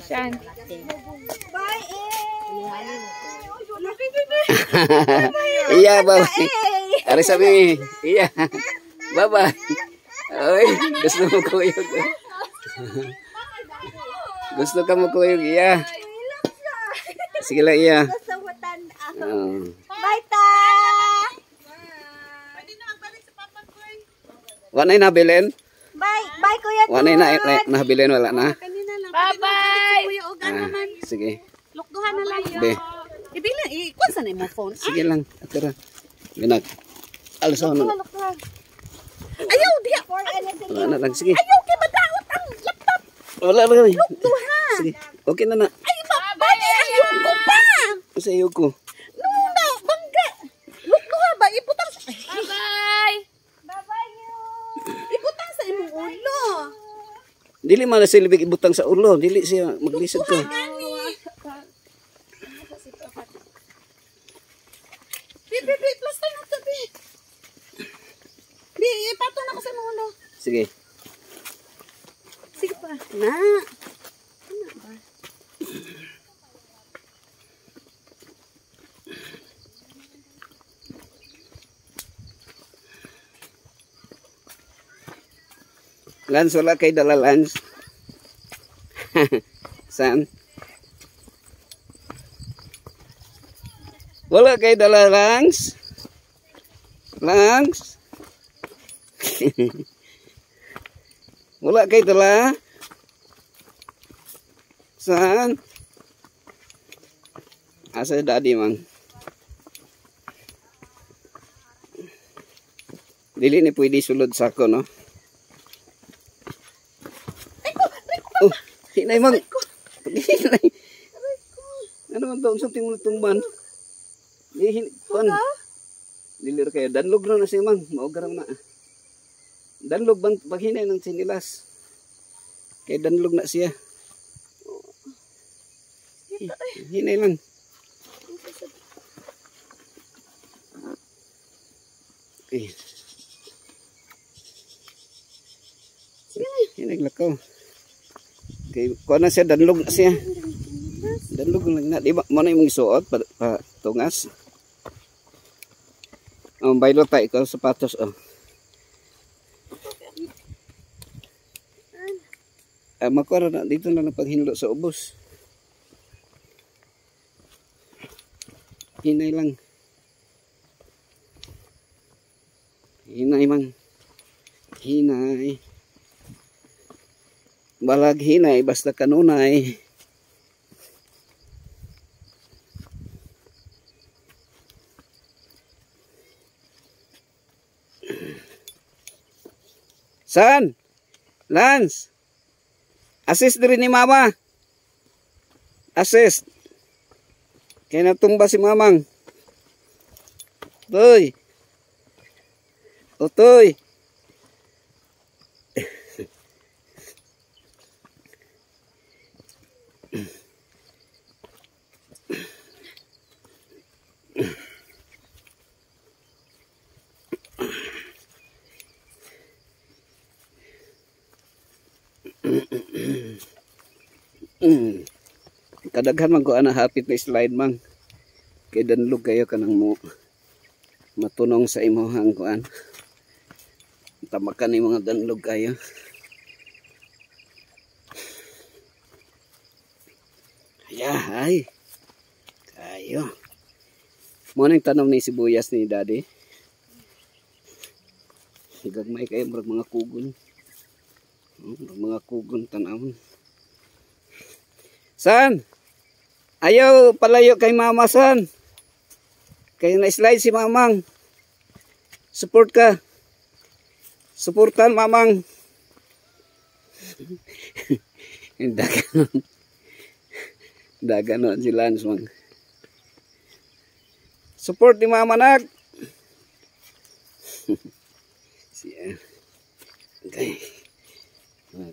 Saan? Iya, bye. Ari sabi, iya. Bye-bye. Oy, gusto mo kuyog. Gusto ka mo kuyog, iya. Sige lang, iya. Bye, ta! Wanay nabilin? Bye, Kuya Tor! Wanay nabilin, wala na? Bye-bye! Sige. Lukduhan na lang yun. Be. Ibigla, ikon sa na mo phone. Sige lang, atira. Ginag. Alasaw na. Ayaw, diya! Wala na lang, sige. Ayaw, kay madaot ang laptop! Wala lang. Lukduhan! Sige, okay na na. Ay, bye! Ayaw ko pa! Sa iyo ko. Nuna, bangga! Lukduhan ba? Iputang sa... Bye-bye! Bye-bye you! Iputang sa imong ulo! Dili man na silbig ibutang sa ulo. Dili siya maglisod ko. Bi, plus tayo na bi. Bi, ipatong na ko sa imong ulo. Sige. Sige pa. Na. Ano ba? Lance, wala kay dala, Lance. Saan? Wala kay dala, Lance. Lance. Wala kay dala. Saan? Asa daddy man. Dili ni pwede sulod sa ako, no? Oh, hinay mang. Hinay. Ano man taon sa tingul tumban? Kon. Dilir kayo. Danlog na siya mang. Maugarang na. Danlog bang paghinay ng sinilas. Kaya danlog na siya. Hinay lang. Okay. Hinay lakaw. Okay, kuha na siya, danlog na siya. Danlog lang na. Di ba, mo na yung isuot, tungas. Baylo tayo, ikaw sapatos, oh. Makuha na, dito na paghinlo sa ubos. Hinay lang. Hinay mang. Hinay. Balag hinay basta kanunay. Saan? Lance. Assist diri ni mama. Assist. Kaya natumba si mamang. Toy. Otoy. Kadaghan man ko ana hapit na slide mang. Kay danlog kayo kanang mo matunong sa imuhang kuan. Tamakan ni mga danlog kayo. Ay. Kayo. Mo nang tanom ni sibuyas ni daddy. Gagmay kayo mga kugon. Mga kugon tanawon. San? Ayaw palayo kay mama san. Kaya na-slide si mamang. Support ka. Supportan mamang. Daganon si Lance mang. Support ni mama nak. Siya. Okay.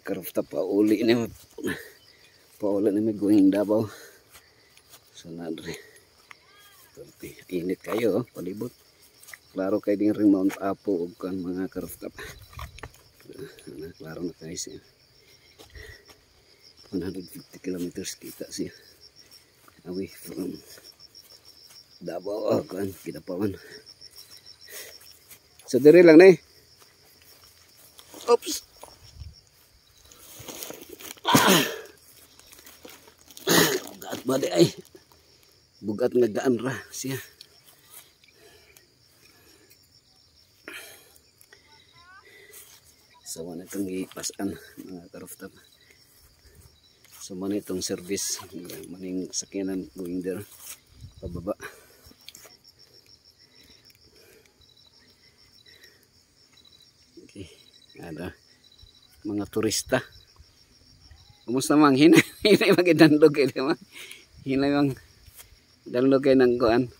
Karufta pa uli ni paula ni may guhing Davao. Sanadre. Init kayo, palibot. Klaro kayo din ring Mount Apo o kan mga karufta pa. Klaro na kayo siya. 150 kilometers kita siya. Away from Davao, kan Kidapawan. So dire lang na eh. Oops. Bugat ba di ay? Bugat nga gaan ra siya. So wala itong ipasan mga karooftop. So man itong service, maning sakyanan going there pababa. Okay, ada mga turista. Kumusta mang hinay magidandog kayo naman. Hinay mang dandog kayo ng kuan.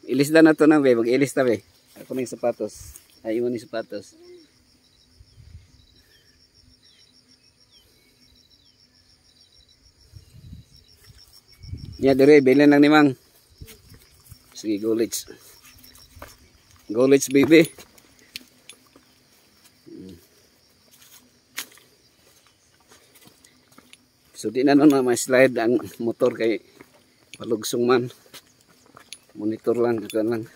Ilisda na to na be, mag-ilis ta be. Ako na yung sapatos. Ay, iwan yung sapatos. Ya, dire, bilhin lang ni Mang. Sige, go let's. Go let's, baby. So, di na nun na ma-slide ang motor kay palugsong man. Monitor lang, ito lang.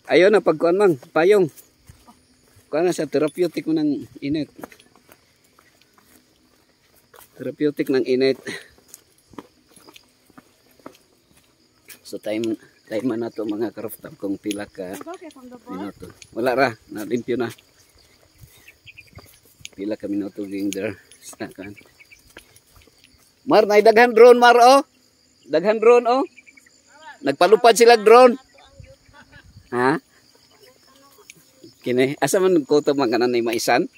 Ayaw na pagkuhan Mang, payong. Kuha na siya, therapeutic mo ng init. Therapeutic ng init. So time man na to mga karooftop kung pila ka minuto. Wala ra, nalimpyo na. Pila ka minuto ging there. Stakan. Mar, na daghan drone Mar oh. Daghan drone oh. Nagpalupad sila drone. Ha? Kini, asa man ko to mga nanay maisan?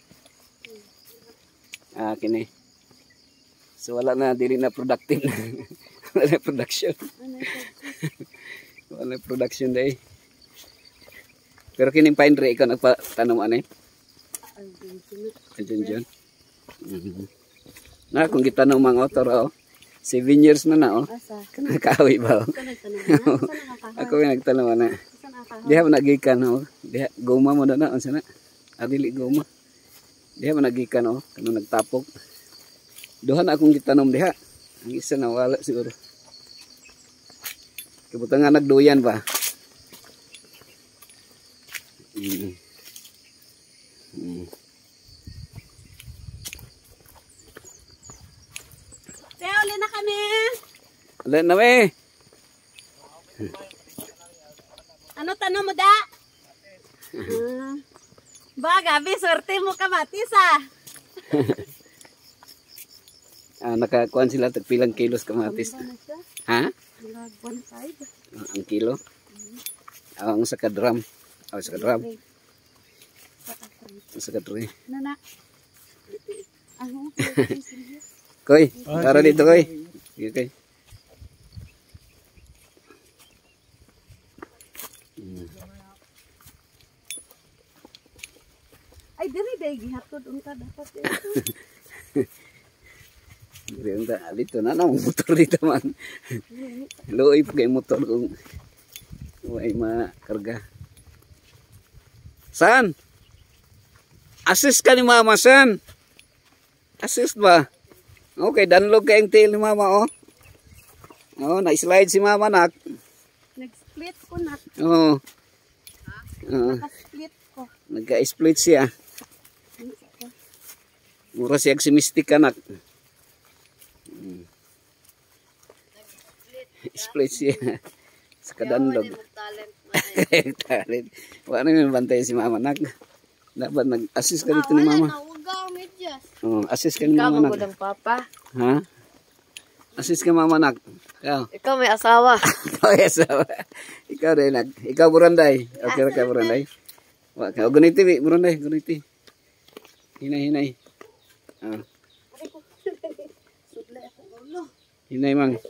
Ah, kini. So wala na, dili na productive. Wala na production. Wala na production day. Pero kining pine tree, ikaw nagpatanong ano eh? Diyan. Na, kung kita ng mga autor, oh, 7 years na oh. Nakakawi ba oh? Ako yung nagtanong na. Diha mo nagikan oh. Diha, goma mo na on sana. Adili goma. Diha mo nagikan oh. Kano nagtapok. Duhan akong gitanom diha. Ang isa nawala siguro. Kabutan nga nagduyan ba? Teo, uli na kami. Alin na me. Ano tanong mo da? Gabi, swerte mo ka matisa. Nakakuan sila tagpilang kilos kamatis. Ha? Ang kilo? Ang sa kadram. Sa kadram. Sa kadram. Nana. Koy, tara dito koy. Sige koy. Ay, diri gihatod unta dapat. Dito na motor dito man. Luoy pa kay motor kung ay makarga. San? Assist ka ni mama san? Assist ba? Okay, danlog ka yung tail ni mama oh. Oh, na-slide si mama nak. Nag-split ko nak. Oh. Naka-split ko. Nagka-split siya. Mura siya agsimistik ka nak. Split siya. Sa kadanlog. Talent. Wala naman bantay si mama nak. Dapat nag-assist ka dito ni mama. Oh, assist ka ni mama nak. Ikaw papa. Ha? Assist ka mama nak. Ikaw may asawa. Ikaw may asawa. Ikaw rin nak. Ikaw buranday. Okay ra ka buranday. Wa ka guniti buranday, guniti. Hinay. Ah. Hinay mang.